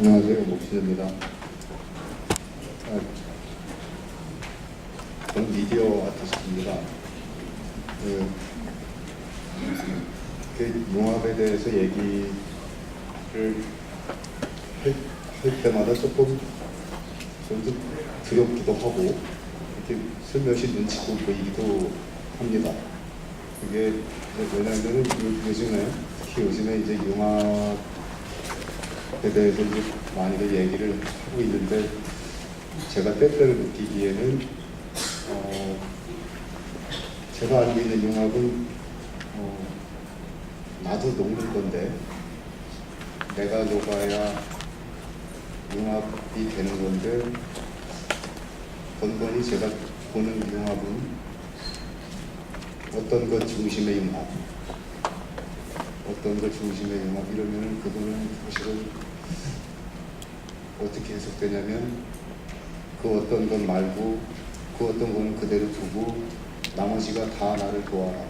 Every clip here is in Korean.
안녕하세요, 목신입니다. 저는 미디어 아티스트입니다. 융합에 대해서 얘기를 할 때마다 조금 두렵기도 하고 이렇게 슬며시 눈치도 보이기도 합니다. 그게 왜냐하면 요즘에 특히 요즘에 이제 융합에 대해서 이제 많이들 얘기를 하고 있는데 제가 때때로 느끼기에는 제가 알고 있는 융합은 나도 녹는 건데 내가 녹아야 융합이 되는 건데 번번이 제가 보는 융합은 어떤 것 중심의 융합, 어떤 것 중심의 융합 이러면은 그거는 사실은 어떻게 해석되냐면 그 어떤 것 말고 그 어떤 거는 그대로 두고 나머지가 다 나를 도와라.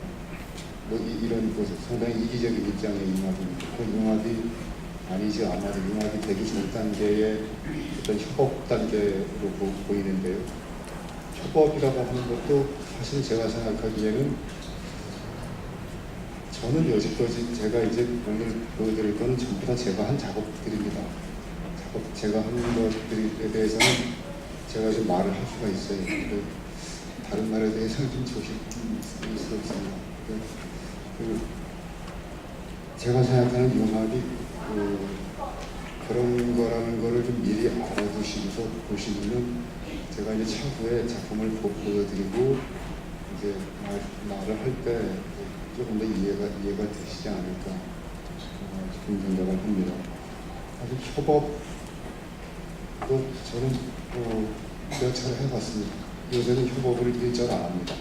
뭐 이런 것 상당히 이기적인 입장의 융합입니다. 그 융합이 아니지 아마도 융합이 되기 전 단계의 어떤 협업 단계로 보이는데요. 협업이라고 하는 것도 사실 제가 생각하기에는 저는 여지까지 제가 이제 오늘 보여드릴 건 전부 다 제가 한 작업들입니다. 제가 하는 것들에 대해서는 제가 좀 말을 할 수가 있어요. 근데 다른 말에 대해서는 좀 조심스럽습니다. 제가 생각하는 융합이 그런 거라는 거를 좀 미리 알아두시면서 보시면은 제가 이제 차후에 작품을 보여드리고 이제 말을 할 때 조금 더 이해가 되시지 않을까 싶은 생각을 합니다. 사실 협업도 저는 몇 차례 해봤습니다. 요새는 협업을 일절 안 합니다.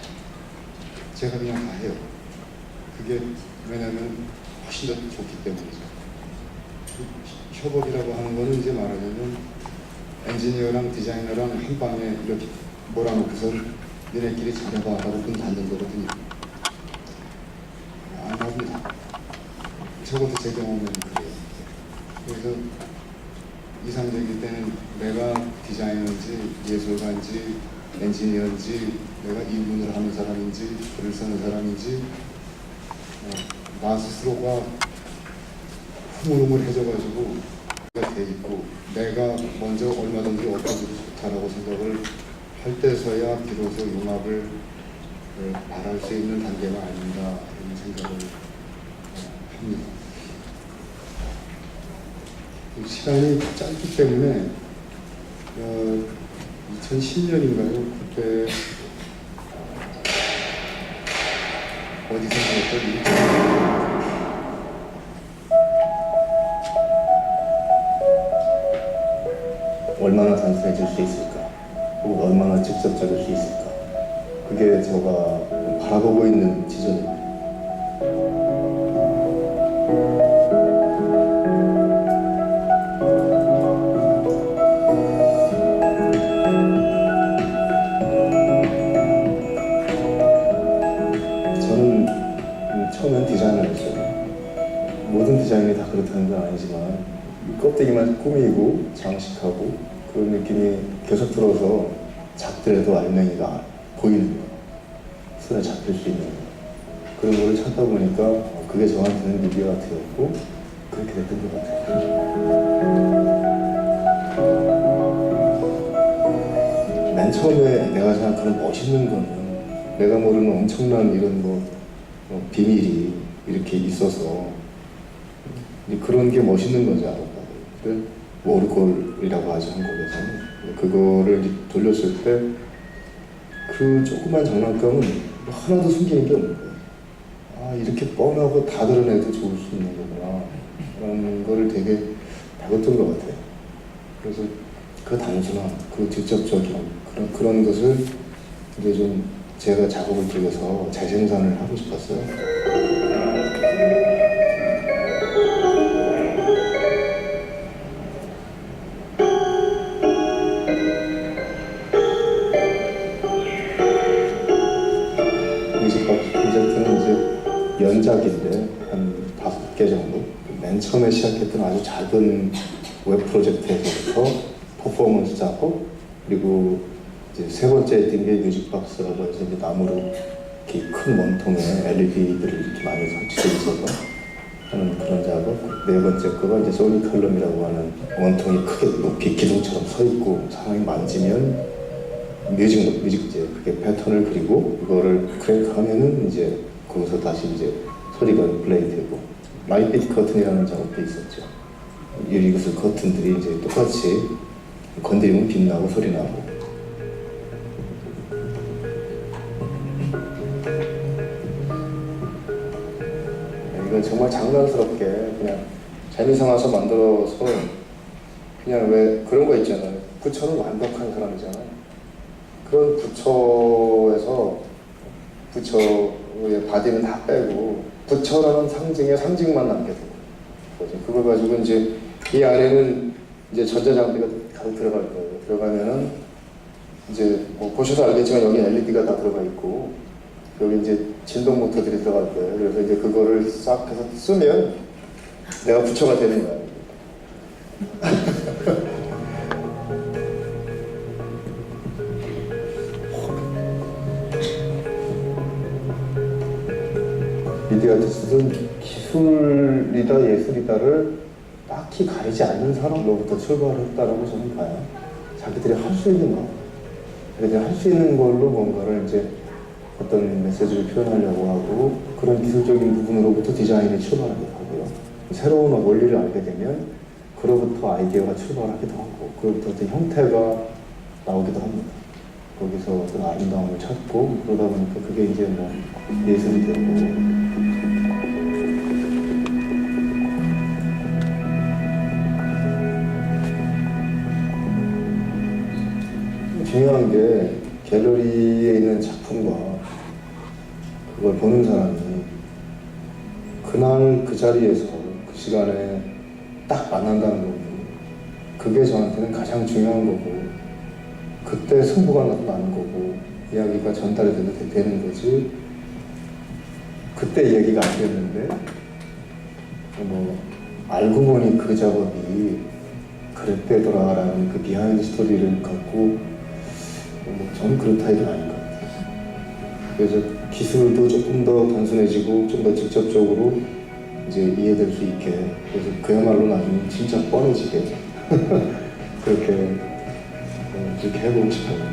제가 그냥 다 해요. 그게 왜냐면 훨씬 더 좋기 때문이죠. 협업이라고 하는 거는 이제 말하자면 엔지니어랑 디자이너랑 한 방에 이렇게 몰아놓고서 너네끼리 잘해봐 하고 문 닫는 거거든요. 안 합니다. 적어도 제 경험은 그래요. 그래서 이상적일 때는 내가 디자이너인지 예술가인지 엔지니어인지 내가 일문을 하는 사람인지 글을 쓰는 사람인지 나 스스로가 흐물흐물해져가지고 돼 있고 내가 먼저 얼마든지 어떻게 좋다라고 생각을 할 때서야 비로소 융합을 말할 수 있는 단계가 아닌가 이런 생각을 합니다. 시간이 짧기 때문에 2010년인가요? 그때 어디서 나왔던 얼마나 단순해질 수 있을까? 혹은 얼마나 직접적일 수 있을까? 그게 제가 바라보고 있는 지점입니다. 저는 처음엔 디자인을 했어요. 모든 디자인이 다 그렇다는 건 아니지만 껍데기만 꾸미고 장식하고 그런 느낌이 계속 들어서 작더라도 알맹이가 보이는 거예요. 손에 잡힐 수 있는 그런 거를 찾다 보니까 그게 저한테는 미디어가 되었고 그렇게 됐던 것 같아요. 맨 처음에 내가 생각하는 멋있는 거는 내가 모르는 엄청난 이런 비밀이 이렇게 있어서 그런 게 멋있는 거지 아름다워. 오르골이라고 하죠 한국에서는. 그거를 돌렸을 때 그 조그만 장난감은 하나도 숨기는 게 없는 거예요. 아 이렇게 뻔하고 다 드러내도 좋을 수 있는 거구나 라는 거를 되게 배웠던 것 같아요. 그래서 그 단순한 그 직접적인 그런 것을 이제 좀 제가 작업을 들여서 재생산을 하고 싶었어요. 연작인데 한 5개 정도 맨 처음에 시작했던 아주 작은 웹 프로젝트에서부터 퍼포먼스 작업, 그리고 이제 세 번째 했던 게 뮤직박스라고 해서 이제 나무로 이렇게 큰 원통에 LED들이 이렇게 많이 설치되어 있어서 하는 그런 작업. 네 번째 거가 이제 소니 칼럼이라고 하는 원통이 크게 높이 기둥처럼 서 있고 사람이 만지면 뮤직제 그게 패턴을 그리고 그거를 크랭크하면은 이제 거기서 다시 이제 소리가 플레이 되고 라이트빛 커튼이라는 작업도 있었죠. 유리구슬 커튼들이 이제 똑같이 건드리면 빛나고 소리 나고. 이건 정말 장난스럽게 그냥 재미삼아서 만들어서 그냥 왜 그런 거 있잖아요. 부처는 완벽한 사람이잖아요. 그런 부처에서 부처의 바디는 다 빼고 부처라는 상징의 상징만 남겨두고 거죠. 그걸 가지고 이제 이 안에는 이제 전자장비가 가득 들어갈 거예요. 들어가면은 이제 뭐 보셔서 알겠지만 여기 LED가 다 들어가 있고 여기 이제 진동 모터들이 들어갈 거예요. 그래서 이제 그거를 싹 해서 쓰면 내가 부처가 되는 거야. 미디어 아티스트는 기술이다 예술이다를 딱히 가리지 않는 사람으로부터 출발했다라고 저는 봐요. 자기들이 할 수 있는 거, 자기들이 할 수 있는 걸로 뭔가를 이제 어떤 메시지를 표현하려고 하고 그런 기술적인 부분으로부터 디자인이 출발하기도 하고요. 새로운 원리를 알게 되면 그로부터 아이디어가 출발하기도 하고 그로부터 어떤 형태가 나오기도 합니다. 거기서 어떤 아름다움을 찾고 그러다 보니까 그게 이제 뭐 예술이 되고. 중요한 게 갤러리에 있는 작품과 그걸 보는 사람이 그날 그 자리에서 그 시간에 딱 만난다는 거고 그게 저한테는 가장 중요한 거고 그때 승부가 나는 거고 이야기가 전달이 되는 거지 그때 얘기가 안 됐는데 뭐 알고 보니 그 작업이 그랬대더라라는 그 비하인드 스토리를 갖고 뭐 저는 그런 타입은 아닌 것 같아요. 그래서 기술도 조금 더 단순해지고 좀 더 직접적으로 이제 이해될 수 있게 그래서 그야말로 나중에 진짜 뻔해지게 그렇게 해보고 싶어요.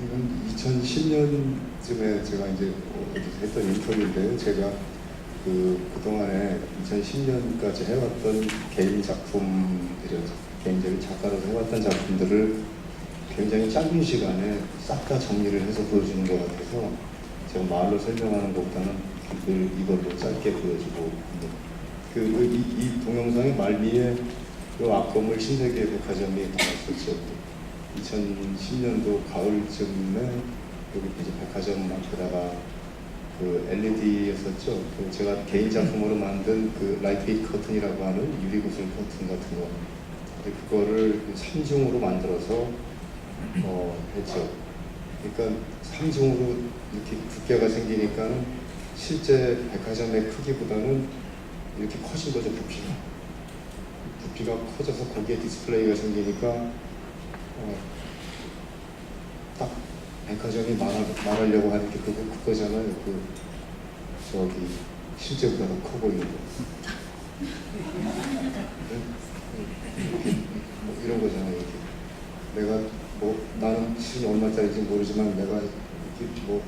이건 2010년쯤에 제가 이제 어디서 했던 인터뷰인데요. 제가 그동안에 2010년까지 해왔던 개인 작품들이요. 개인적인 작가로서 해왔던 작품들을 굉장히 짧은 시간에 싹 다 정리를 해서 보여주는 것 같아서 제가 말로 설명하는 것보다는 늘 이걸로 짧게 보여주고 이 동영상의 말미에 그 악보물 신세계 백화점이 나왔었죠. 2010년도 가을쯤에 여기 이제 백화점 앞에다가 그 LED였었죠. 제가 개인 작품으로 만든 그 라이트빛 커튼이라고 하는 유리구슬 커튼 같은 거, 그거를 3중으로 만들어서 했죠. 그러니까 3중으로 이렇게 두께가 생기니까 실제 백화점의 크기보다는 이렇게 커진 거죠, 부피가 커져서 거기에 디스플레이가 생기니까 딱 백화점이 말하려고 하는 게 그거잖아요. 저기 실제보다 더 커 보이는 거. 뭐 이런 거잖아요. 이렇게. 내가 뭐 나는 실은 얼마짜리인지 모르지만 내가 이렇게 뭐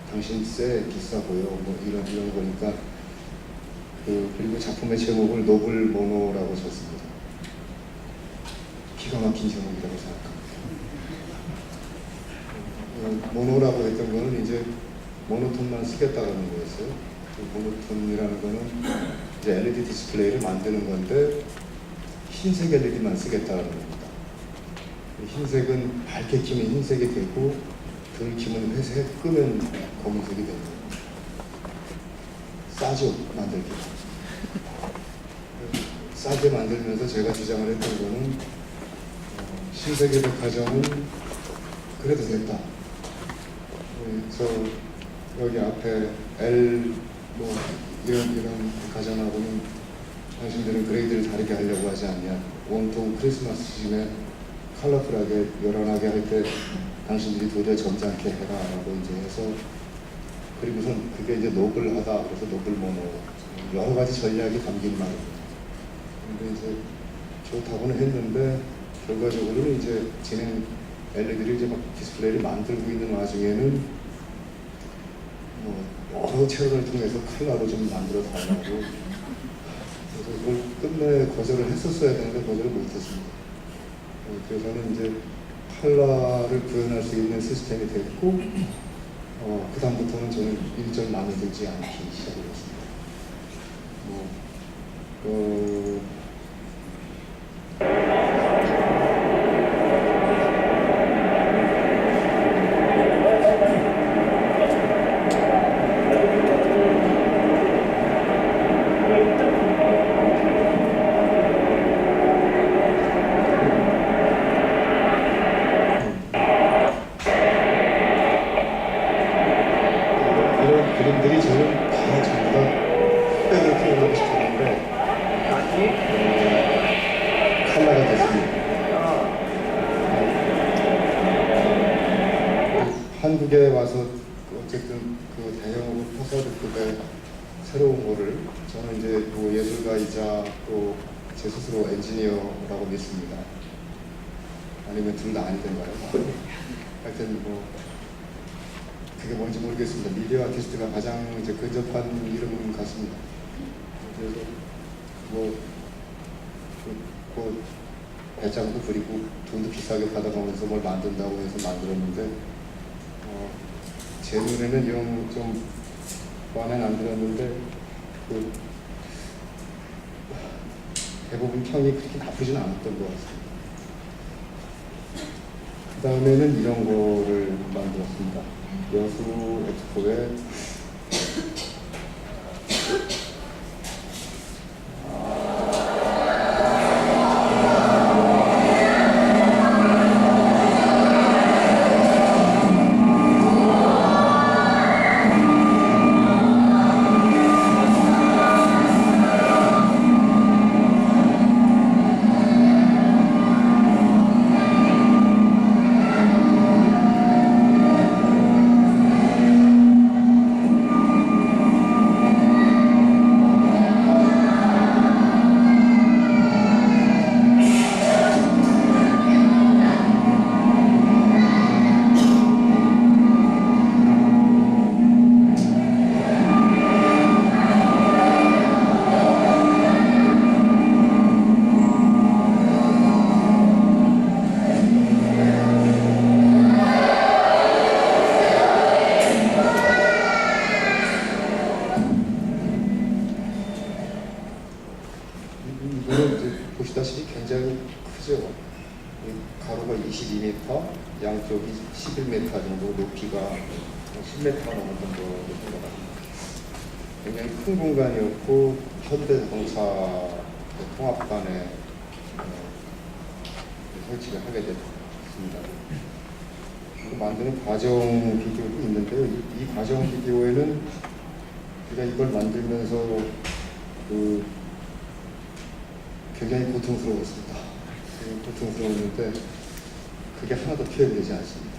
당신 쎄 비싸 보여 뭐 이런 거니까 그리고 작품의 제목을 노블 모노라고 썼습니다. 기가 막힌 제목이라고 생각합니다. 모노라고 했던 거는 이제 모노톤만 쓰겠다라는 거였어요. 그 모노톤이라는 거는 이제 LED 디스플레이를 만드는 건데 흰색 LED만 쓰겠다라는 겁니다. 흰색은 밝게 키면 흰색이 되고 덜 키면 회색, 끄면 검은색이 되는 거예요. 싸죠, 만들기. 싸게 만들면서 제가 주장을 했던 거는 신세계 백화점은 그래도 됐다. 그래서 여기 앞에 L 뭐 이런 백화점하고는 당신들은 그레이드를 다르게 하려고 하지 않냐. 온통 크리스마스 시즌에 컬러풀하게 요란하게 할 때 당신들이 도저히 점잖게 해라라고 이제 해서, 그리고선 그게 이제 노블하다 그래서 노블 뭐뭐 여러 가지 전략이 담긴 말입니다. 근데 이제 좋다고는 했는데 결과적으로는 이제 진행 LED를 이제 막 디스플레이를 만들고 있는 와중에는 뭐 여러 채널을 통해서 컬러로 좀 만들어 달라고, 그래서 이걸 끝내 거절을 했었어야 되는데 거절을 못했습니다. 그래서는 이제 컬러를 구현할 수 있는 시스템이 됐고, 그 다음부터는 저는 일절 마음에 들지 않기 시작했습니다. 이런 그림들이 저는 다 전부 다 흑백으로 표현하고 싶었는데 컬러가 됐습니다. 한국에 와서 어쨌든 그 대형 파사드급의 새로운 거를 저는 이제 뭐 예술가이자 또 제 스스로 엔지니어라고 믿습니다. 아니면 둘 다 아니던가요? 하여튼 뭐 그게 뭔지 모르겠습니다. 미디어 아티스트가 가장 이제 근접한 이름 같습니다. 그래서 그 배짱도 그리고 돈도 비싸게 받아가면서 뭘 만든다고 해서 만들었는데 제 눈에는 영 좀 마음에 안 들었는데 대부분 평이 그렇게 나쁘진 않았던 것 같습니다. 그 다음에는 이런 거를 만들었습니다. 여수 엑스포에 이거는 이제 보시다시피 굉장히 크죠. 가로가 22m, 양쪽이 11m 정도, 높이가 10m 넘는 정도로 생각합니다. 굉장히 큰 공간이었고 현대자동차 통합관에 설치를 하게 됐습니다. 만드는 과정 비디오도 있는데요. 이 과정 비디오에는 제가 이걸 만들면서 굉장히 고통스러웠습니다. 고통스러웠는데 그게 하나도 표현되지 않습니다.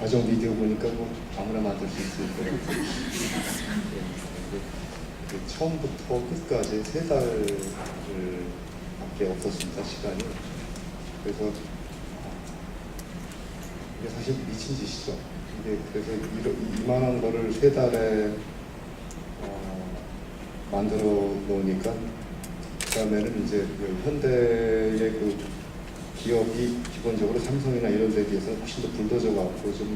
가정 비디오 보니까 뭐 아무나 만들 수 있을 것 같아요. 처음부터 끝까지 3달을 밖에 없었습니다, 시간이. 그래서 이게 사실 미친 짓이죠. 이게 그래서 이만한 거를 3달에 만들어 놓으니까 그 다음에는 이제 그 현대의 그 기업이 기본적으로 삼성이나 이런 데에 비해서는 훨씬 더 불도저 같고 좀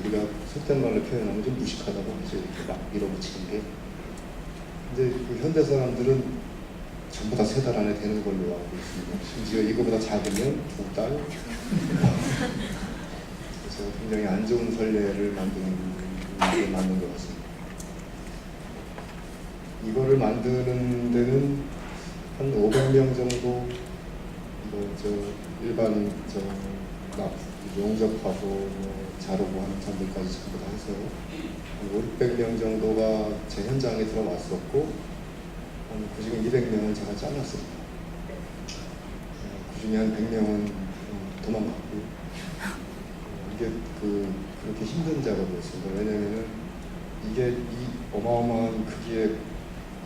우리가 속된 말로 표현하면 좀 무식하다고 하죠. 이렇게 막 밀어붙이는 게. 근데 그 현대 사람들은 전부 다 3달 안에 되는 걸로 알고 있습니다. 심지어 이거보다 작으면 2달. 그래서 굉장히 안 좋은 선례를 만드는 게 맞는 것 같습니다. 이거를 만드는 데는 한 500명 정도 일반 용접하고 자르고 하는 사람들까지 전부 다 해서 한 500명 정도가 제 현장에 들어왔었고 그중에 200명은 제가 잘랐습니다. 그중에 한 100명은 도망갔고 이게 그렇게 힘든 작업이었습니다. 왜냐면은 이게 이 어마어마한 크기의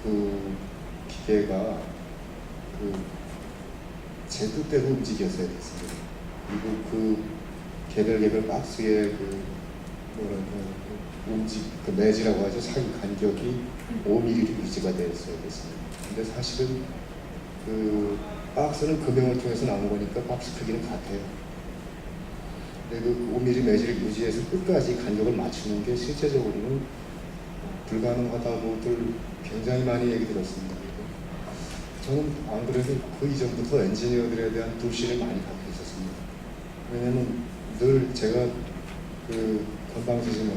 그 기계가 제 뜻대로 움직였어야 됐습니다. 그리고 그 개별 박스의 그 내지라고 하죠. 사이 간격이 5mm 유지가 되었어야 됐습니다. 근데 사실은 그 박스는 금형을 통해서 나온 거니까 박스 크기는 같아요. 근데 그 5mm 내지를 유지해서 끝까지 간격을 맞추는 게 실제적으로는 불가능하다고들 굉장히 많이 얘기 들었습니다. 저는 안 그래도 그 이전부터 엔지니어들에 대한 불신을 많이 갖고 있었습니다. 왜냐면 늘 제가 건방지지만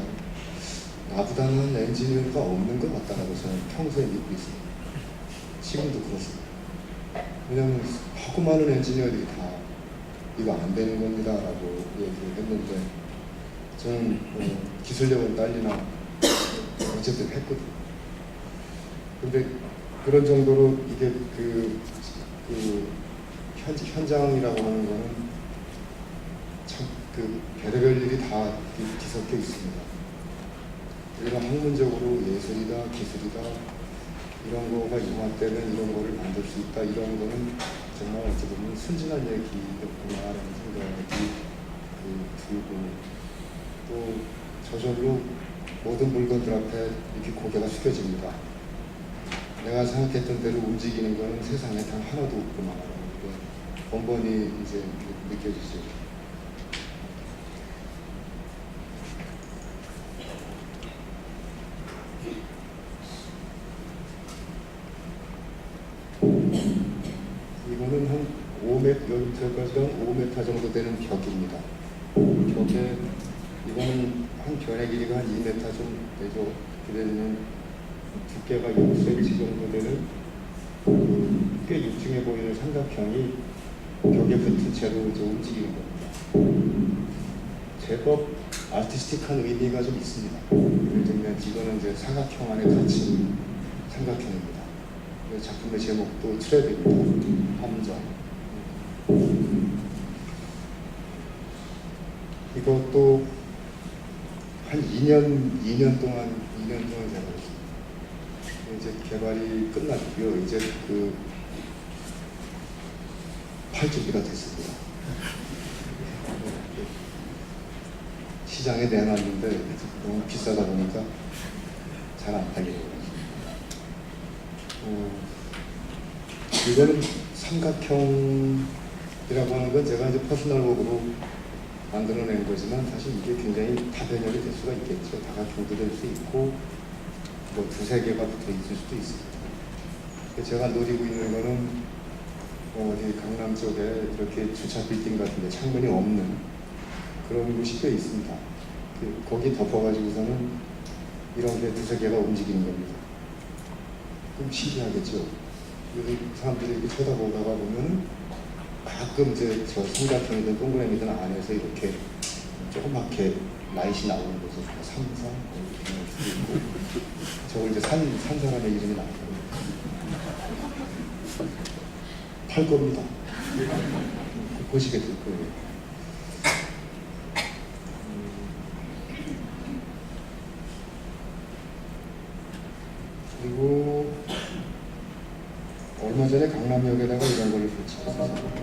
나보다는 엔지니어가 없는 것 같다라고 저는 평소에 믿고 있습니다. 지금도 그렇습니다. 왜냐면 하고 많은 엔지니어들이 다 이거 안 되는 겁니다 라고 얘기를 했는데 저는 기술력은 딸리나 어쨌든 했거든요. 근데 그런 정도로 이게 현장이라고 하는 거는 참 별의별 일이 다 뒤섞여 있습니다. 우리가 학문적으로 예술이다, 기술이다 이런 거가 융합되면 이런 거를 만들 수 있다 이런 거는 정말 어찌 보면 순진한 얘기였구나라는 생각이 들고 또 저절로 모든 물건들 앞에 이렇게 고개가 숙여집니다. 내가 생각했던 대로 움직이는 거는 세상에 단 하나도 없구나라는 게 번번이 이제 느껴지죠. 이거는 한 5m, 여기까지는 5m 정도 되는 벽입니다. 벽에 이거는 한 변의 길이가 한 2m 좀 되죠. 그러면 두께가 6cm 정도 되는 꽤 육중해 보이는 삼각형이 벽에 붙은 채로 이제 움직이는 겁니다. 제법 아티스틱한 의미가 좀 있습니다. 예를 들면 이거는 이제 사각형 안에 갇힌 삼각형입니다. 작품의 제목도 트랩입니다. 함정. 이것도 한 2년 동안 제가 이제 개발이 끝났고요. 이제 팔 준비가 됐습니다. 시장에 내놨는데 너무 비싸다 보니까 잘 안 팔리더라고요. 이거는 삼각형이라고 하는 건 제가 이제 퍼스널웍으로 만들어낸 거지만 사실 이게 굉장히 다변형이 될 수가 있겠죠. 다각형도 될 수 있고 뭐 2-3개가 붙어 있을 수도 있습니다. 제가 노리고 있는 거는 어디 강남 쪽에 이렇게 주차 빌딩 같은데 창문이 없는 그런 곳이 꽤 있습니다. 거기 덮어가지고서는 이런 게 2-3개가 움직이는 겁니다. 그럼 신기하겠죠. 사람들이 이렇게 쳐다보다가 보면 가끔 이제 저 삼각형이든 동그라미든 안에서 이렇게 조그맣게 라이트이 나오는 곳을 삼성 이렇게 할 수도 있고 저걸 이제 산 사람의 이름이 나오거든요. 팔 겁니다. 보시게 될 거예요. 전에 강남역에다가 이런 걸 설치했었어요.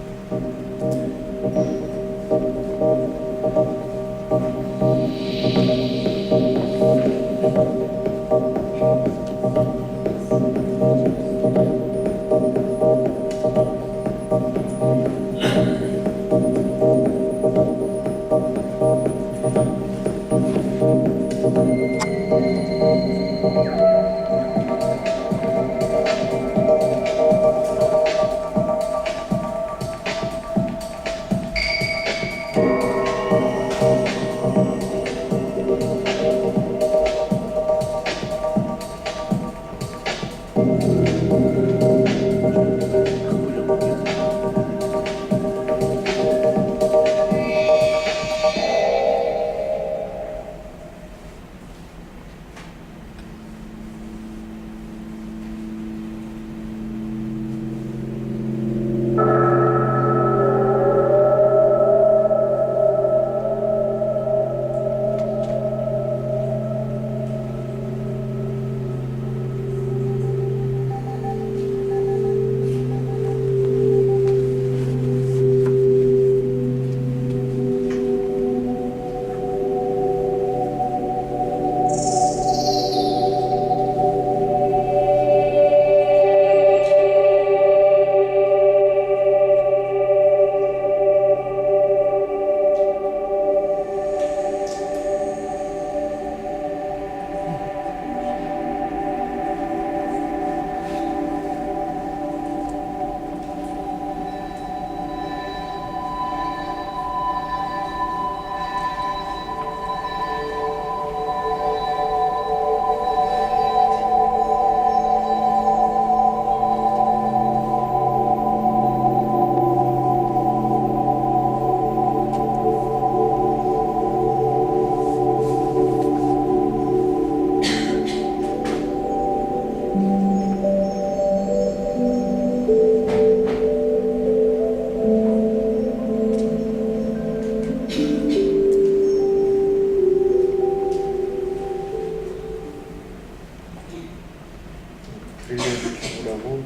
브릴리언트 큐브라고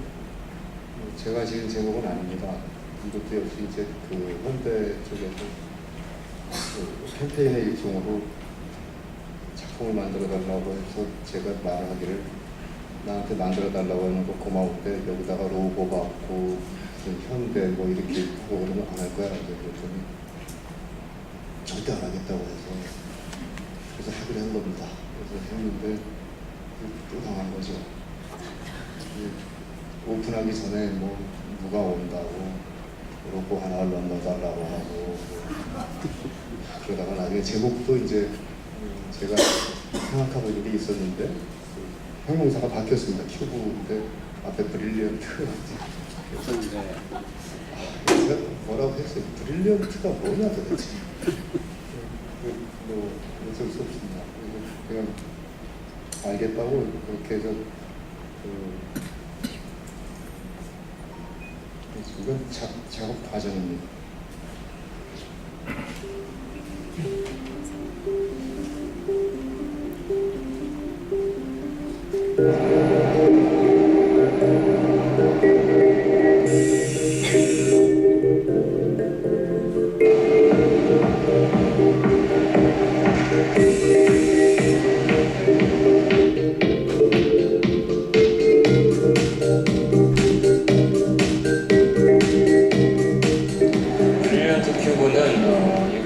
제가 지은 제목은 아닙니다. 이것도 역시 이제 그 현대 쪽에서 그 캠페인의 일종으로 작품을 만들어 달라고 해서 제가 말하기를 나한테 만들어 달라고 하는 거 고마운데 여기다가 로고 받고 무슨 현대 뭐 이렇게 하고 그러면 안 할 거야. 그랬더니 절대 안 하겠다고 해서 그래서 하기로 한 겁니다. 그래서 했는데 또 당한 거죠. 오픈하기 전에 뭐 누가 온다고 로고 하나를 넣어달라고 하고 그러다가 나중에 제목도 이제 제가 생각하고 있는 게 있었는데 그 형용사가 바뀌었습니다. 큐브인데 앞에 브릴리언트 그래서 제가 뭐라고 했어요. 브릴리언트가 뭐냐 도대체. 뭐 어쩔 수 없습니다. 그냥 알겠다고 그렇게 해서 이건 작업 과정입니다. 브릴리언트 큐브는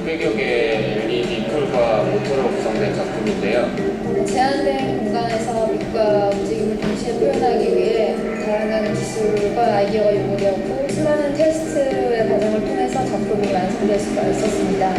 600여 개의 LED 쿨과 모터로 구성된 작품인데요. 제한된 공간에서 빛과 움직임을 동시에 표현하기 위해 다양한 기술과 아이디어가 요구되었고 수많은 테스트의 과정을 통해서 작품이 완성될 수가 있었습니다.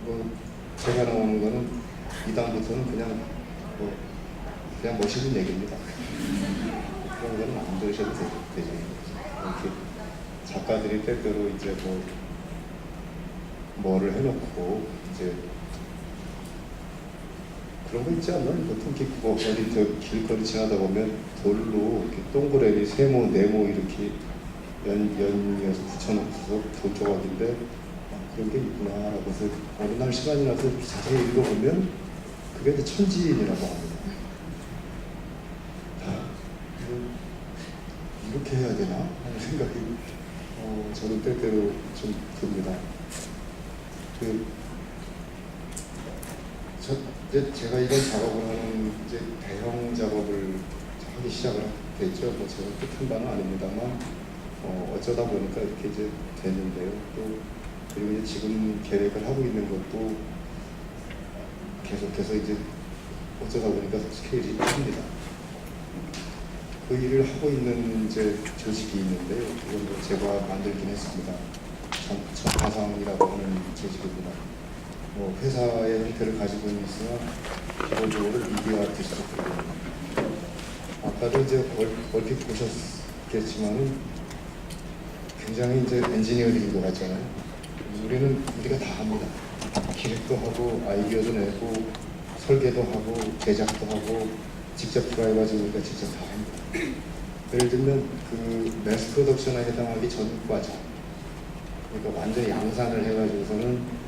뭐 제가 나오는 거는 이 다음부터는 그냥 멋있는 얘기입니다. 그런 거는 안 들으셔도 되죠. 이렇게 작가들이 때때로 이제 뭐를 해놓고 이제 그런 거 있지 않나? 보통 이렇게 어디 저 길거리 지나다 보면 돌로 이렇게 동그라미 세모 네모 이렇게 연이어서 붙여놓고서 돌 조각인데 그런 게 있구나라고 해서 어느 날 시간이 나서 자세히 읽어보면 그게 이제 천지인이라고 합니다. 이렇게 해야 되나 하는 생각이 저는 때때로 좀 듭니다. 제가 이런 작업을 하는 이제 대형 작업을 하기 시작을 했죠. 뭐 제가 끝한 바는 아닙니다만 어쩌다 보니까 이렇게 이제 됐는데요. 또 그리고 이제 지금 계획을 하고 있는 것도 계속해서 이제 어쩌다 보니까 스케일이 큽니다. 그 일을 하고 있는 이제 조직이 있는데요. 이건 제가 만들긴 했습니다. 전파상이라고 하는 조직입니다. 회사의 형태를 가지고 있으나 기본적으로 미디어 아티스트거든요. 아까도 이제 얼핏 보셨겠지만은 굉장히 이제 엔지니어링인 것 같잖아요. 우리가 다 합니다. 기획도 하고 아이디어도 내고 설계도 하고 제작도 하고 직접 들어가가지고 우리가 직접 다 합니다. 예를 들면 그 매스 프로덕션에 해당하기 전과정, 그러니까 완전히 양산을 해가지고서는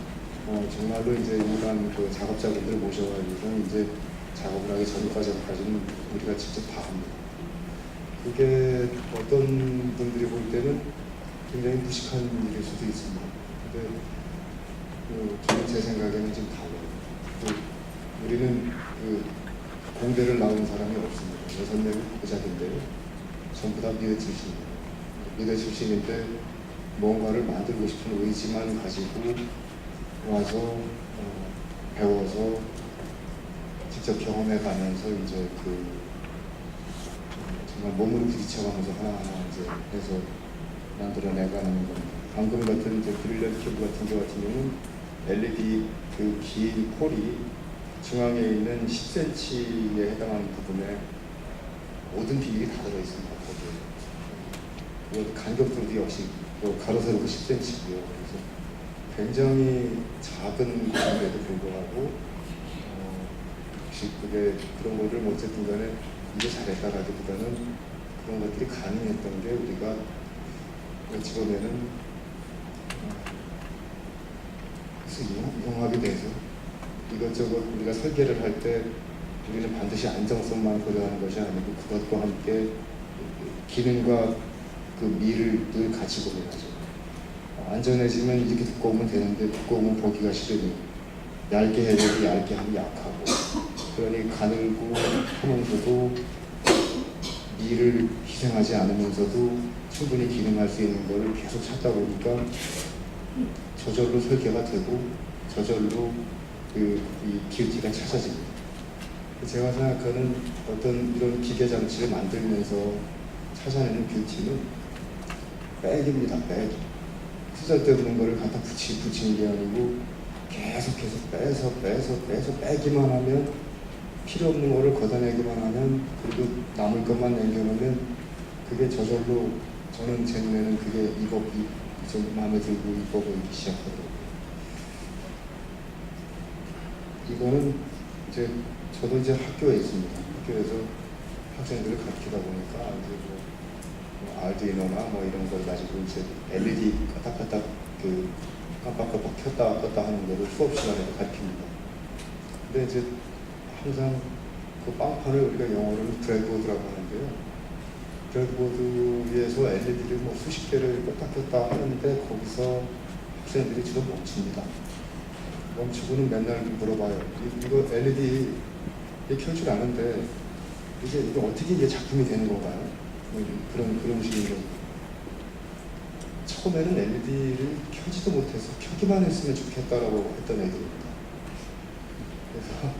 정말로 이제 일반 그 작업자분들 모셔가지고서는 이제 작업을 하기 전과정까지는 우리가 직접 다 합니다. 그게 어떤 분들이 볼 때는 굉장히 무식한 일일 수도 있습니다. 근데 저는 제 생각에는 좀 달라요. 우리는 공대를 나온 사람이 없습니다. 6명이 고작인데요. 전부 다 미대 출신입니다. 미대 출신인데 뭔가를 만들고 싶은 의지만 가지고 와서 배워서 직접 경험해 가면서 이제 정말 몸으로 부딪혀가면서 하나하나 이제 해서 만들어내가는 겁니다. 방금 같은 이제 브릴리언트 큐브 같은 경우는 LED 그 긴 폴이 중앙에 있는 10cm에 해당하는 부분에 모든 비밀이 다 들어있습니다. 거기에. 간격도 역시 가로 세로도 10cm고요. 그래서 굉장히 작은 공간에도 불구하고 혹시 그런 거를 뭐 어쨌든 간에 이게 잘했다라기보다는 그런 것들이 가능했던 게 우리가 어찌 보면은 융합이 돼서 이것저것 우리가 설계를 할 때 우리는 반드시 안정성만 고려하는 것이 아니고 그것과 함께 기능과 그 미를 늘 같이 고려하죠. 안전해지면 이렇게 두꺼우면 되는데 두꺼우면 보기가 싫으니 얇게 해야 되고 얇게 하면 약하고 그러니 가늘고 하면서도 미를 희생하지 않으면서도 충분히 기능할 수 있는 것을 계속 찾다 보니까 저절로 설계가 되고 저절로 이 뷰티가 찾아집니다. 제가 생각하는 어떤 이런 기계 장치를 만들면서 찾아내는 뷰티는 백입니다. 백. 쓰잘데없는 거를 갖다 붙이는 게 아니고 계속해서 빼서 빼기만 하면 필요 없는 거를 걷어내기만 하면 그리고 남을 것만 남겨놓으면 그게 저절로 저는 제 눈에는 그게 좀 마음에 들고 이뻐 보이기 시작하더라고요. 이거는 이제 저도 이제 학교에 있습니다. 학교에서 학생들을 가르치다 보니까 이제 뭐 아르두이노나 뭐 이런 걸 가지고 이제 LED 까딱까딱 깜빡깜빡 켰다 껐다 하는 거를 수업 시간에 가르칩니다. 근데 이제 항상 그 빵판을 우리가 영어로는 브레드보드라고 하는데요. 브레드보드 위에서 LED를 뭐 수십 개를 껐다 켰다 하는데 거기서 학생들이 주로 멈춥니다. 멈추고는 맨날 물어봐요. 이거 LED 켤 줄 아는데 이게 어떻게 이게 작품이 되는 건가요? 그런 식으로. 처음에는 LED를 켜지도 못해서 켜기만 했으면 좋겠다라고 했던 애들입니다. 그래서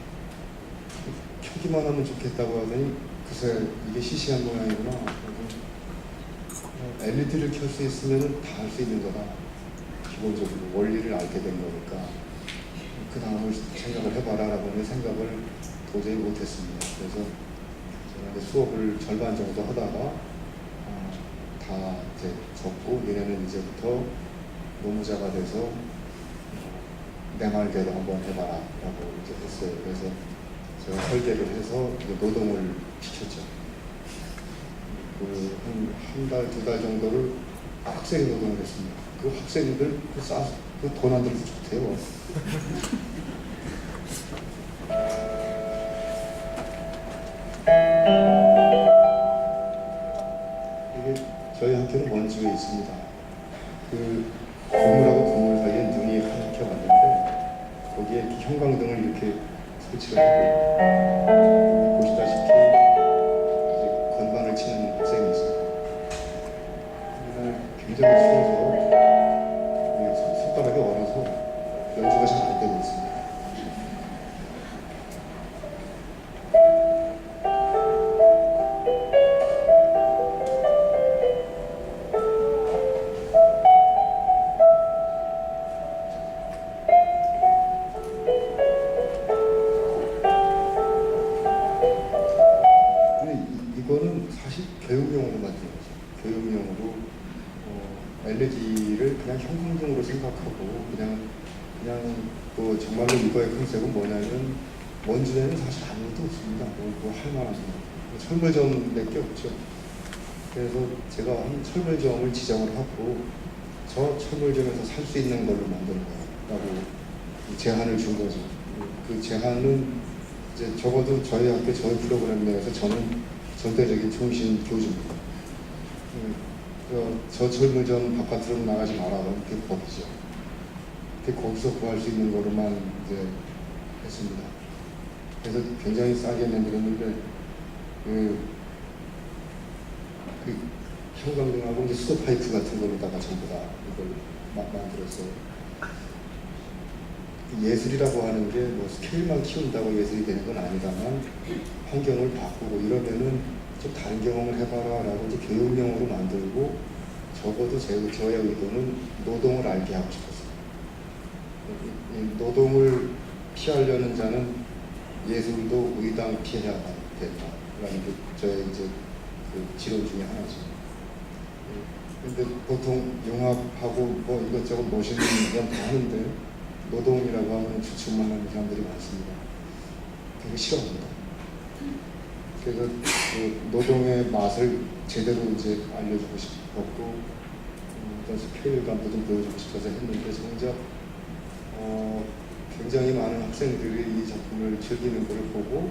켜기만 하면 좋겠다고 하더니 글쎄 이게 시시한 모양이구나. LED를 켤 수 있으면 다 할 수 있는 거다. 기본적으로 원리를 알게 된 거니까 그 다음을 생각을 해봐라라고 하는 생각을 도저히 못했습니다. 그래서 제가 이제 수업을 절반 정도 하다가 다 이제 접고 얘네는 이제부터 노무자가 돼서 내 말대로 한번 해봐라라고 이제 했어요. 그래서 제가 설계를 해서 이제 노동을 시켰죠. 한 달, 두 달 정도를 학생이 노동을 했습니다. 그 학생들 그 돈 안 들어서 좋대요. 이게 저희 학교는 원주에 있습니다. 그 건물하고 건물 사이에 눈이 하얗게 왔는데 거기에 이렇게 형광등을 이렇게 설치를 하고 보시다시피 이제 건반을 치는 학생이 있습니다. 그날 굉장히 추워서 손가락이 얼어서 연주가 잘 안 되고 있습니다. 이거는 사실 교육용으로 만든 거죠. 교육용으로 LED를 그냥 형광등으로 생각하고 그냥 뭐 정말로 이거의 컨셉은 뭐냐면 원주에는 사실 아무것도 없습니다. 뭐 할 만한 철물점 몇 개 없죠. 그래서 제가 한 철물점을 지정을 하고 저 철물점에서 살 수 있는 걸로 만들어라고 제한을 준 거죠. 그 제한은 이제 적어도 저희 학교 저희 프로그램 내에서 저는 절대적인 종신 교주입니다. 저 철물점 바깥으로 나가지 말아라는 게 법이죠. 거기서 구할 수 있는 거로만 이제 했습니다. 그래서 굉장히 싸게 내밀었는데 그 형광등하고 이제 수도 파이프 같은 걸로다가 전부 다 이걸 만들었어요. 예술이라고 하는 게 뭐 스케일만 키운다고 예술이 되는 건 아니다만 환경을 바꾸고 이러면은 좀 다른 경험을 해봐라라고 이제 교육용으로 만들고 적어도 저의 의도는 노동을 알게 하고 싶었어요. 이 노동을 피하려는 자는 예술도 의당 피해야 된다라는 게 저의 이제 그 지론 중에 하나죠. 근데 보통 융합하고 뭐 이것저것 멋있는 건 다 하는데 노동이라고 하면 주춤만 하는 사람들이 많습니다. 되게 싫어합니다. 그래서 그 노동의 맛을 제대로 이제 알려주고 싶었고 어떤 스케일감도 좀 보여주고 싶어서 했는데 정작 굉장히 많은 학생들이 이 작품을 즐기는 걸 보고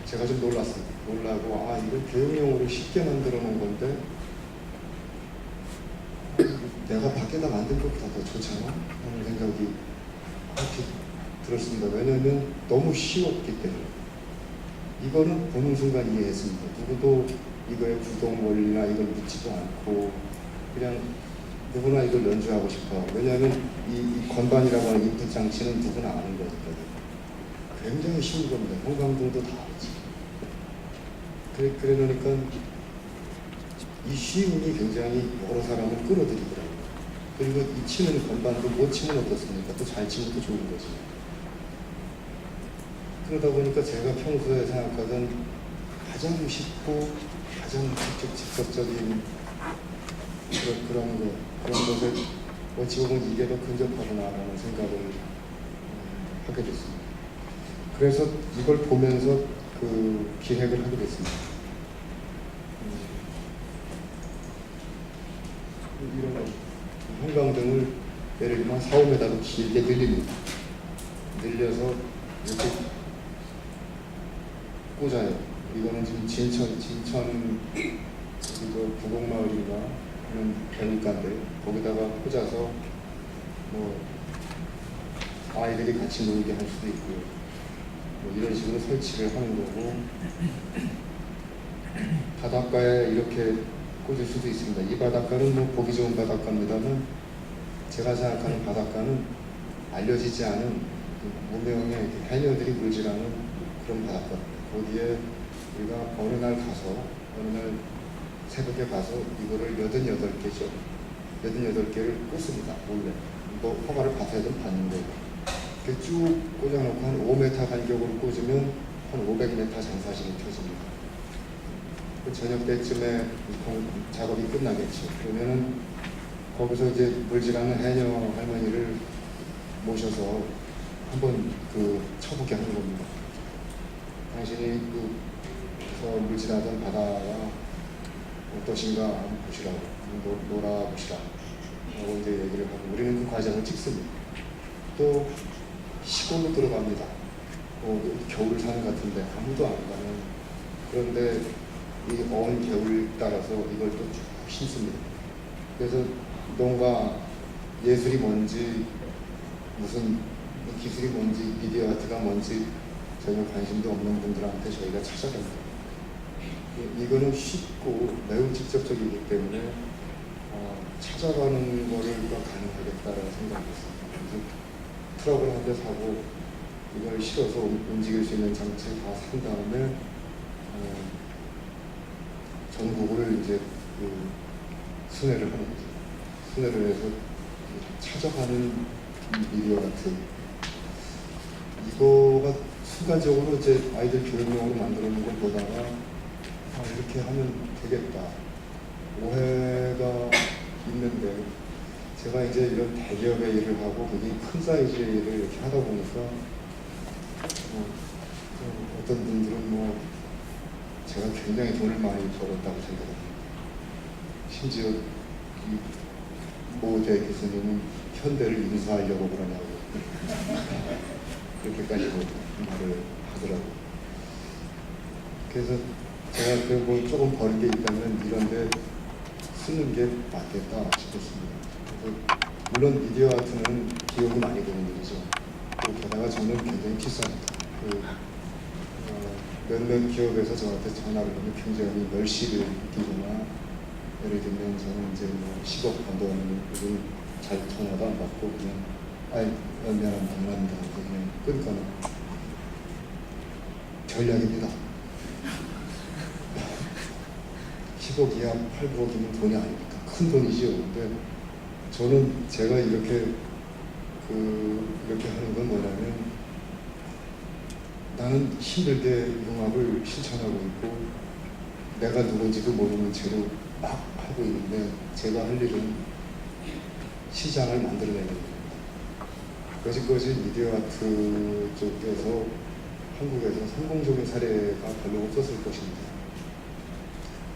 제가 좀 놀랐어요. 놀라고 이걸 교육용으로 쉽게 만들어 놓은 건데 내가 밖에다 만든 것보다 더 좋잖아 하는 생각이 그렇게 들었습니다. 왜냐하면 너무 쉬웠기 때문에 이거는 보는 순간 이해했습니다. 누구도 이거의 구동 원리나 이걸 묻지도 않고 그냥 누구나 이걸 연주하고 싶어. 왜냐하면 이 건반이라고 하는 인풋 장치는 누구나 아는 거니까요. 굉장히 쉬운 겁니다. 형광등도 다 알지. 그래 놓으니까 이 쉬움이 굉장히 여러 사람을 끌어들이더라고요. 그리고 이 치는 건반도 못 치면 어떻습니까? 또 잘 치면 또 좋은 거지. 그러다 보니까 제가 평소에 생각하던 가장 쉽고 가장 직접적인 그런 것을 어찌 보면 이게 더 근접하구나라는 생각을 하게 됐습니다. 그래서 이걸 보면서 그 기획을 하게 됐습니다. 이런 형광등을 예를 들면 4, 5m로 길게 늘립니다. 늘려서 이렇게 꽂아요. 이거는 지금 진천 여기도 구곡마을인가 하는 배니까인데 거기다가 꽂아서 뭐 아이들이 같이 놀게 할 수도 있고요. 뭐 이런 식으로 설치를 하는 거고 바닷가에 이렇게 꽂을 수도 있습니다. 이 바닷가는 뭐 보기 좋은 바닷가입니다만 제가 생각하는 바닷가는 알려지지 않은 무명의 해녀들이 물질 않은 그런 바닷가입니다. 거기에 우리가 어느 날 새벽에 가서 이거를 88개죠. 88개를 꽂습니다. 몰래. 뭐 허가를 받아야 좀 받는 거고 이렇게 쭉 꽂아놓고 한 5m 간격으로 꽂으면 한 500m 장사진이 켜집니다. 그 저녁 때쯤에 작업이 끝나겠죠. 그러면은 거기서 이제 물질하는 해녀 할머니를 모셔서 한번 그 쳐보게 하는 겁니다. 당신이 저 물질하던 바다가 어떠신가 한번 보시라고, 놀아보시라고 하고 이제 얘기를 하고 우리는 그 과정을 찍습니다. 또 시골로 들어갑니다. 겨울 산 같은데 아무도 안 가는 그런데 이 어은 겨울 따라서 이걸 또 쭉 심습니다. 그래서 농가 예술이 뭔지 무슨 기술이 뭔지 미디어 아트가 뭔지 전혀 관심도 없는 분들한테 저희가 찾아갑니다. 이거는 쉽고 매우 직접적이기 때문에 찾아가는 거를 가능하겠다라는 생각이 있습니다. 그래서 트럭을 한 대 사고 이걸 실어서 움직일 수 있는 장치를 다 산 다음에 전국을 이제 순회를 하는 거죠. 순회를 해서 찾아가는 미디어 같은 이거가 순간적으로 이제 아이들 교육용으로 만들어 놓은 걸 보다가 이렇게 하면 되겠다 오해가 있는데 제가 이제 이런 대기업의 일을 하고 굉장히 큰 사이즈의 일을 이렇게 하다 보니까 어떤 분들은 뭐 제가 굉장히 돈을 많이 벌었다고 생각합니다. 심지어 모 교수님은 현대를 인수하려고 그러냐고 그렇게까지 말을 하더라고요. 그래서 제가 뭐 조금 버는 게 있다면 이런데 쓰는 게 맞겠다 싶었습니다. 그래서 물론 미디어 아트는 기억이 많이 되는 일이죠. 또 게다가 저는 굉장히 비쌉니다. 몇몇 기업에서 저한테 전화를 하면 굉장히 멸시를 느끼거나 예를 들면 저는 이제 뭐 10억 번다는 요즘 잘 전화도 안 받고 그냥 미안합니다 그냥 끊거나 전략입니다. 10억 이하 8, 9억이면 돈이 아닙니까? 큰 돈이죠. 근데 저는 제가 이렇게 하는 건 뭐냐면 나는 힘들게 융합을 실천하고 있고 내가 누군지도 모르는 채로 막 하고 있는데 제가 할 일은 시장을 만들어내는 겁니다. 여지까지 미디어 아트 쪽에서 한국에서 성공적인 사례가 별로 없었을 것입니다.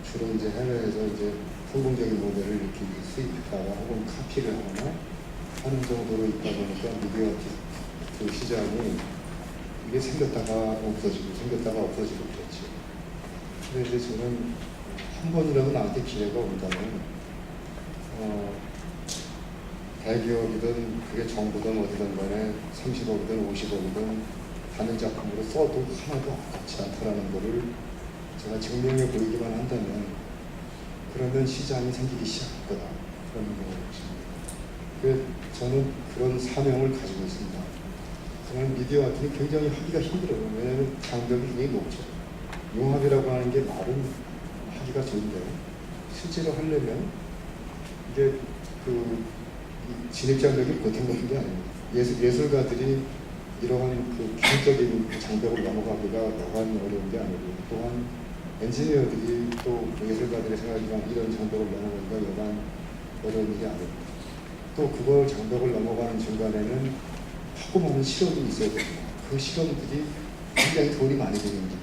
주로 이제 해외에서 이제 성공적인 모델을 이렇게 수입했다가 혹은 카피를 하거나 하는 정도로 있다 보니까 미디어 아트 시장이 이게 생겼다가 없어지고 그랬죠. 근데 이제 저는 한 번이라도 나한테 기회가 온다면 대기업이든 그게 정부든 어디든 간에 30억이든 50억이든 다른 작품으로 써도 하나도 아깝지 않다라는 거를 제가 증명해 보이기만 한다면 그러면 시장이 생기기 시작할 거다 그런 생각을 했습니다. 그래서 저는 그런 사명을 가지고 있습니다. 정말 미디어 아트는 굉장히 하기가 힘들어요. 왜냐하면 장벽이 굉장히 높죠. 융합이라고 하는 게 말은 하기가 좋은데 실제로 하려면 이게 진입 장벽이 보통 그런 게 아닙니다. 예술가들이 이러한 기술적인 장벽을 넘어가기가 여간 어려운 게 아니고 또한 엔지니어들이 또 예술가들의 생각이랑 이런 장벽을 넘어가기가 여간 어려운 게 아닙니다. 또 그걸 장벽을 넘어가는 중간에는 하고 많은 실험이 있어야 됩니다. 그 실험들이 굉장히 돈이 많이 드는 겁니다.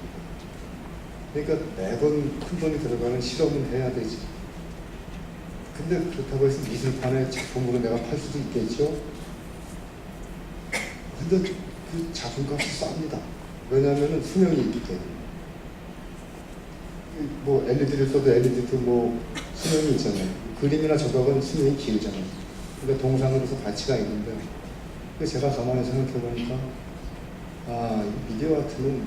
그러니까 매번 큰 돈이 들어가는 실험은 해야 되지. 근데 그렇다고 해서 미술판에 작품으로 내가 팔 수도 있겠죠. 근데 그 작품값이 쌉니다. 왜냐하면 수명이 있기 때문에. 뭐 LED를 써도 LED도 뭐 수명이 있잖아요. 그림이나 조각은 수명이 길잖아요. 그러니까 동상으로서 가치가 있는데 제가 가만히 생각해보니까 이 미디어 아트는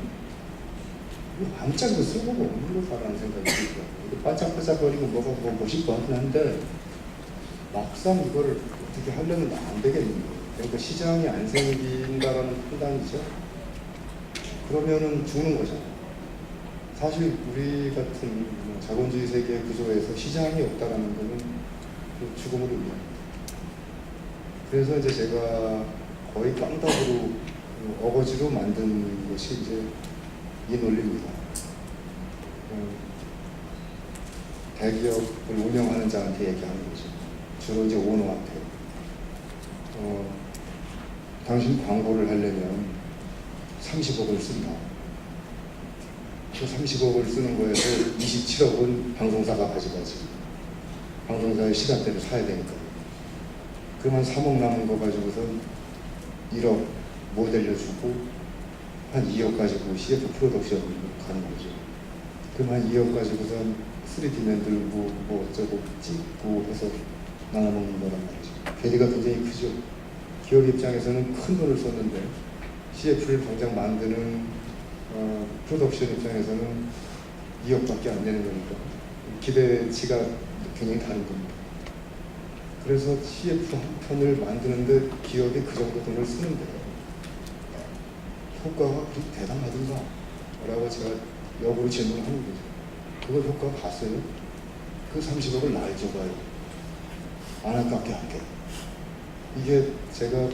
아무짝도 쓸모가 없는 거다라는 생각이 들더라고요. 반짝반짝거리고 뭐가 멋있고 하긴 한데 막상 이거를 어떻게 하려면 안 되겠는 거예요. 그러니까 시장이 안 생긴다라는 판단이죠. 그러면은 죽는 거잖아요. 사실 우리 같은 자본주의 세계 구조에서 시장이 없다라는 거는 죽음을 의미합니다. 그래서 이제 제가 거의 깡답으로 어거지로 만든 것이 이제 이 논리입니다. 대기업을 운영하는 자한테 얘기하는 거죠. 주로 이제 오너한테. 당신 광고를 하려면 30억을 쓴다. 그 30억을 쓰는 거에서 27억은 방송사가 가져가지. 방송사의 시간대를 사야 되니까. 그러면 3억 남은 거 가지고선 1억 모델료 주고 한 2억 가지고 CF 프로덕션을 가는 거죠. 그럼 한 2억 가지고선 3D 만들고 뭐 어쩌고 찍고 해서 나눠먹는 거란 말이죠. 괴리가 굉장히 크죠. 기업 입장에서는 큰 돈을 썼는데 CF를 당장 만드는 프로덕션 입장에서는 2억밖에 안 되는 거니까 기대치가 굉장히 다른 겁니다. 그래서 CF 한 편을 만드는데 기업이 그 정도 돈을 쓰는데 효과가 그렇게 대단하던가 라고 제가 역으로 질문을 하는 거죠. 그거 효과 봤어요? 그 30억을 날 줘봐요. 안 아깝게 할게. 이게 제가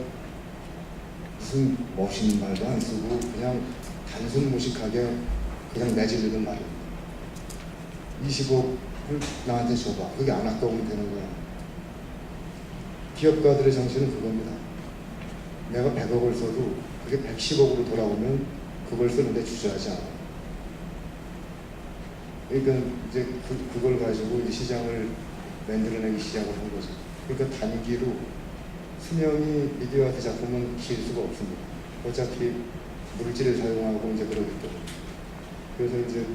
무슨 멋있는 말도 안 쓰고 그냥 단순 무식하게 그냥 내질리는 말입니다. 20억을 나한테 줘봐. 그게 안 아까우면 되는 거야. 기업가들의 정신은 그겁니다. 내가 100억을 써도 그게 110억으로 돌아오면 그걸 쓰는데 주저하지 않아. 그러니까 이제 그걸 가지고 이제 시장을 만들어내기 시작을 한 거죠. 그러니까 단기로 수명이 미디어 아트 작품은 길 수가 없습니다. 어차피 물질을 사용하고 이제 그러기 때문에. 그래서 이제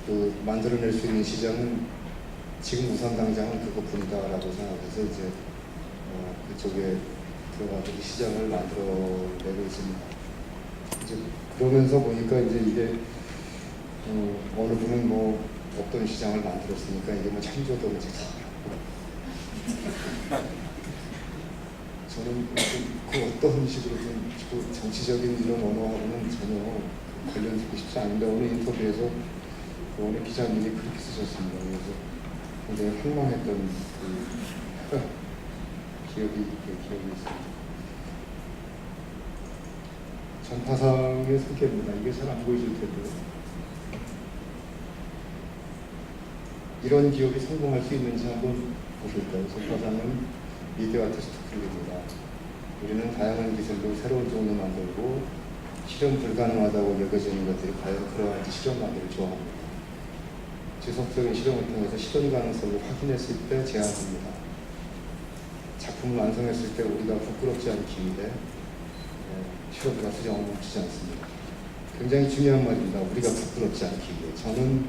그 만들어낼 수 있는 시장은 지금 우선 당장은 그거뿐이다라고 생각해서 이제 그쪽에 들어가서 시장을 만들어내고 있습니다. 이제 그러면서 보니까 이제 이게 어느 분은 뭐 없던 시장을 만들었으니까 이게 뭐 창조적이지. 저는 그 어떤 식으로든 그 정치적인 이런 언어하고는 전혀 관련되고 싶지 않은데 오늘 인터뷰에서 그 어느 기자님이 그렇게 쓰셨습니다. 그래서 굉장히 황망했던 그 기억이 있습니다. 전파상의 소개입니다. 이게 잘 안 보이실 텐데요. 이런 기업이 성공할 수 있는지 한번 보실까요? 전파상은 미디어 아티스트 클립입니다. 우리는 다양한 기술로 새로운 종류 만들고 실현 불가능하다고 여겨지는 것들이 과연 그러한지 실험하기를 좋아합니다. 지속적인 실험을 통해서 실현 가능성을 확인했을 때 제안합니다. 작품을 완성했을 때 우리가 부끄럽지 않기 위해 실험과 수정을 멈추지 않습니다. 굉장히 중요한 말입니다. 우리가 부끄럽지 않기 위해. 저는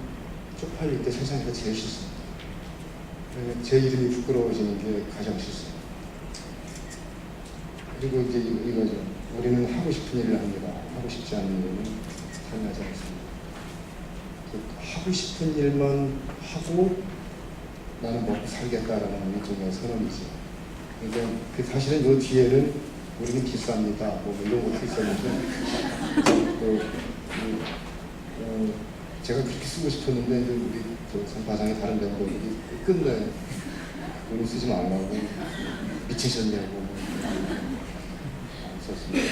쪽팔릴 때 세상에서 제일 싫습니다. 제 이름이 부끄러워지는 게 가장 싫습니다. 그리고 이제 이거죠. 우리는 하고 싶은 일을 합니다. 하고 싶지 않은 일은 참여하지 않습니다. 하고 싶은 일만 하고 나는 먹고 살겠다라는 일종의 선언이지. 그러니까 그 사실은 이 뒤에는 우리는 비쌉니다. 뭐 이런 것도 있었는데 제가 그렇게 쓰고 싶었는데 이제 우리 전파상의 다른 멤버들이 끝내 돈을 쓰지 말라고 미치셨냐고 썼습니다.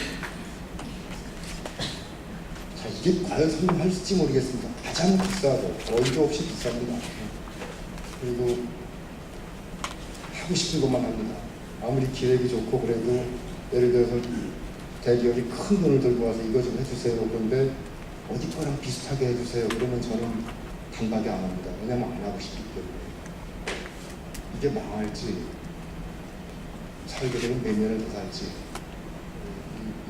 자, 이게 과연 성공할지 모르겠습니다. 가장 비싸도 어이도 없이 비쌉니다. 그리고 하고 싶은 것만 합니다. 아무리 기획이 좋고 그래도 예를 들어서 대기업이 큰 돈을 들고 와서 이거 좀 해주세요. 그런데 어디 거랑 비슷하게 해주세요. 그러면 저는 단박에 안 합니다. 왜냐면 안 하고 싶기 때문에. 이게 망할지 살게 되면 몇 년을 더 살지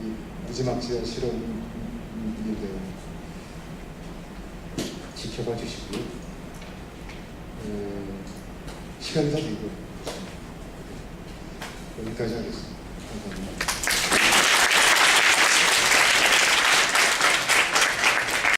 이 무지막지한 실험인데요. 지켜봐 주시고요. 시간이 다 되고 여기까지 하겠습니다. 감사합니다.